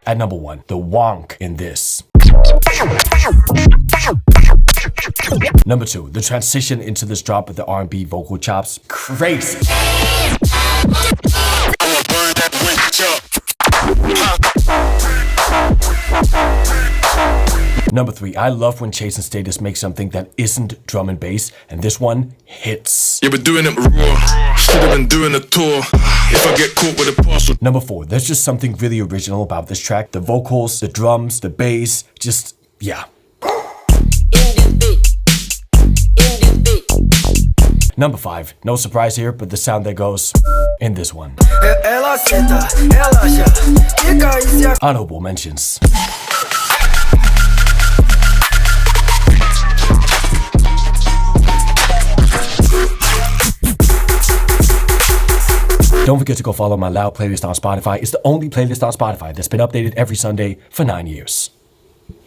At number 1, the wonk in this. Number 2, the transition into this drop with the R&B vocal chops. Crazy. Number 3, I love when Chase and Status make something that isn't drum and bass, and this one hits. Yeah, but doing it raw. Should've been doing a tour. If I get caught with a parcel. Number 4, there's just something really original about this track. The vocals, the drums, the bass, just, yeah. Number 5, no surprise here, but the sound that goes in this one. Honorable mentions. Don't forget to go follow my Loud playlist on Spotify. It's the only playlist on Spotify that's been updated every Sunday for 9 years.